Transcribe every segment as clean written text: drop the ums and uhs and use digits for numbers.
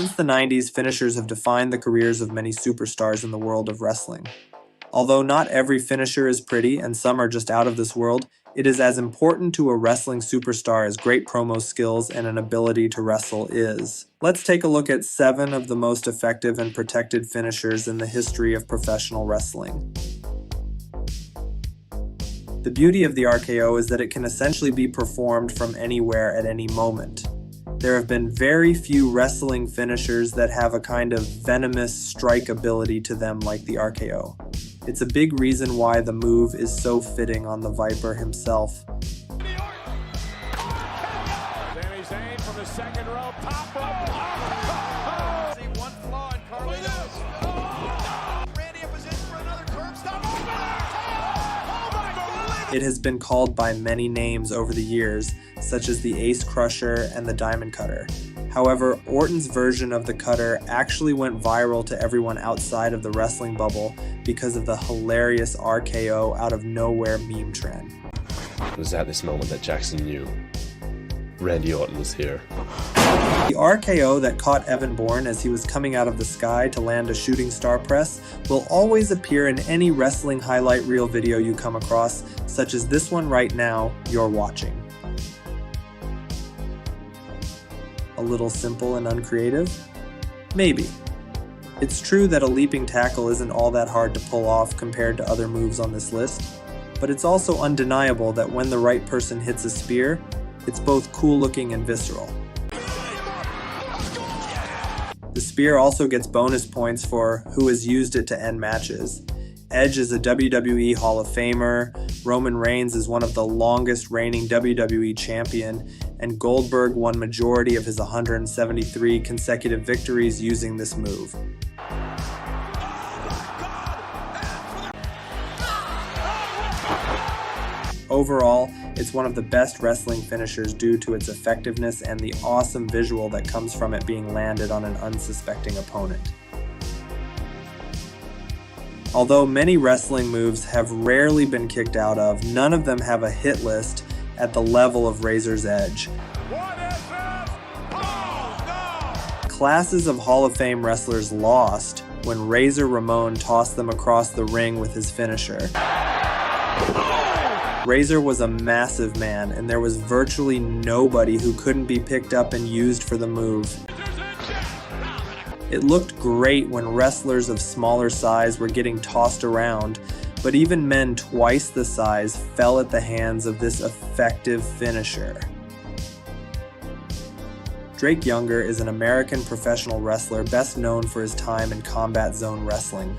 Since the 90s, finishers have defined the careers of many superstars in the world of wrestling. Although not every finisher is pretty and some are just out of this world, it is as important to a wrestling superstar as great promo skills and an ability to wrestle is. Let's take a look at 7 of the most effective and protected finishers in the history of professional wrestling. The beauty of the RKO is that it can essentially be performed from anywhere at any moment. There have been very few wrestling finishers that have a kind of venomous strike ability to them like the RKO. It's a big reason why the move is so fitting on the Viper himself. From the second row, top rope. See one flaw in Carlito's. Randy in position for another curb stop. Oh my God! It has been called by many names over the years, such as the Ace Crusher and the Diamond Cutter. However, Orton's version of the cutter actually went viral to everyone outside of the wrestling bubble because of the hilarious RKO out of nowhere meme trend. It was at this moment that Jackson knew Randy Orton was here. The RKO that caught Evan Bourne as he was coming out of the sky to land a shooting star press will always appear in any wrestling highlight reel video you come across, such as this one right now you're watching. A little simple and uncreative? Maybe. It's true that a leaping tackle isn't all that hard to pull off compared to other moves on this list, but it's also undeniable that when the right person hits a spear, it's both cool looking and visceral. The spear also gets bonus points for who has used it to end matches. Edge is a WWE Hall of Famer, Roman Reigns is one of the longest reigning WWE champion, and Goldberg won majority of his 173 consecutive victories using this move. Overall, it's one of the best wrestling finishers due to its effectiveness and the awesome visual that comes from it being landed on an unsuspecting opponent. Although many wrestling moves have rarely been kicked out of, none of them have a hit list at the level of Razor's Edge. Classes of Hall of Fame wrestlers lost when Razor Ramon tossed them across the ring with his finisher. Razor was a massive man, and there was virtually nobody who couldn't be picked up and used for the move. It looked great when wrestlers of smaller size were getting tossed around, but even men twice the size fell at the hands of this effective finisher. Drake Younger is an American professional wrestler best known for his time in Combat Zone Wrestling.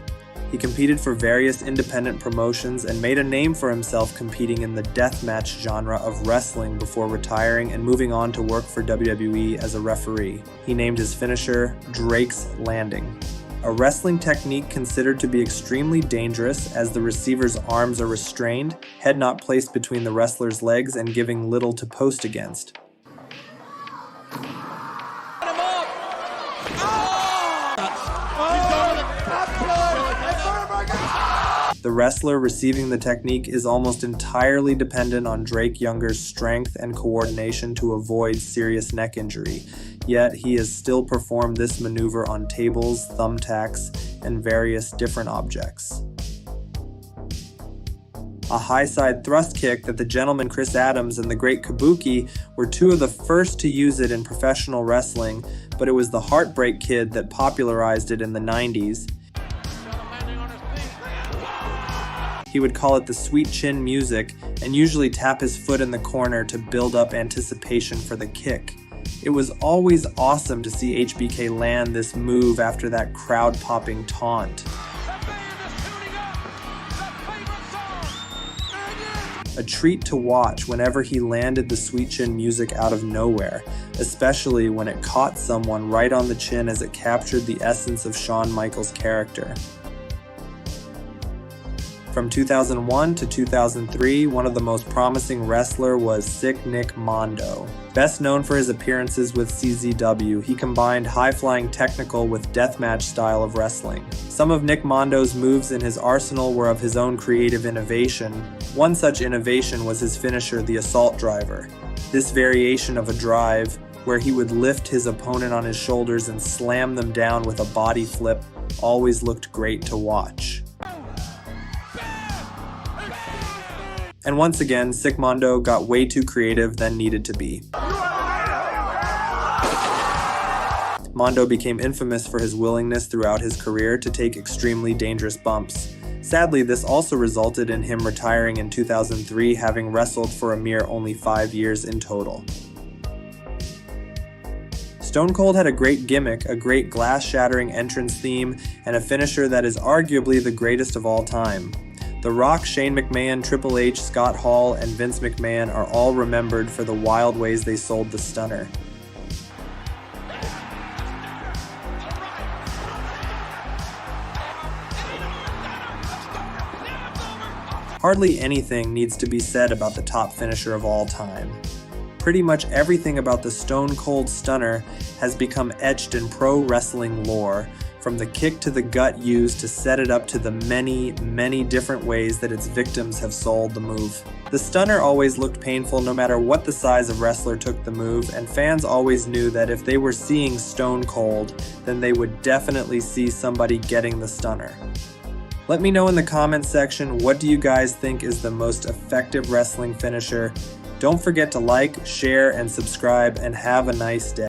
He competed for various independent promotions and made a name for himself competing in the deathmatch genre of wrestling before retiring and moving on to work for WWE as a referee. He named his finisher Drake's Landing, a wrestling technique considered to be extremely dangerous as the receiver's arms are restrained, head not placed between the wrestler's legs, and giving little to post against. The wrestler receiving the technique is almost entirely dependent on Drake Younger's strength and coordination to avoid serious neck injury, yet he has still performed this maneuver on tables, thumbtacks, and various different objects. A high side thrust kick that the gentleman Chris Adams and the great Kabuki were two of the first to use it in professional wrestling, but it was the Heartbreak Kid that popularized it in the 90s. He would call it the sweet chin music and usually tap his foot in the corner to build up anticipation for the kick. It was always awesome to see HBK land this move after that crowd-popping taunt. A treat to watch whenever he landed the sweet chin music out of nowhere, especially when it caught someone right on the chin as it captured the essence of Shawn Michaels' character. From 2001 to 2003, one of the most promising wrestler was Sick Nick Mondo. Best known for his appearances with CZW, he combined high-flying technical with deathmatch style of wrestling. Some of Nick Mondo's moves in his arsenal were of his own creative innovation. One such innovation was his finisher, the Assault Driver. This variation of a drive where he would lift his opponent on his shoulders and slam them down with a body flip, always looked great to watch. And once again, Sick Mondo got way too creative than needed to be. Mondo became infamous for his willingness throughout his career to take extremely dangerous bumps. Sadly, this also resulted in him retiring in 2003, having wrestled for a mere only 5 years in total. Stone Cold had a great gimmick, a great glass-shattering entrance theme, and a finisher that is arguably the greatest of all time. The Rock, Shane McMahon, Triple H, Scott Hall, and Vince McMahon are all remembered for the wild ways they sold the stunner. Hardly anything needs to be said about the top finisher of all time. Pretty much everything about the Stone Cold Stunner has become etched in pro wrestling lore, from the kick to the gut used to set it up to the many, many different ways that its victims have sold the move. The Stunner always looked painful no matter what the size of wrestler took the move, and fans always knew that if they were seeing Stone Cold, then they would definitely see somebody getting the Stunner. Let me know in the comments section, what do you guys think is the most effective wrestling finisher? Don't forget to like, share, and subscribe, and have a nice day.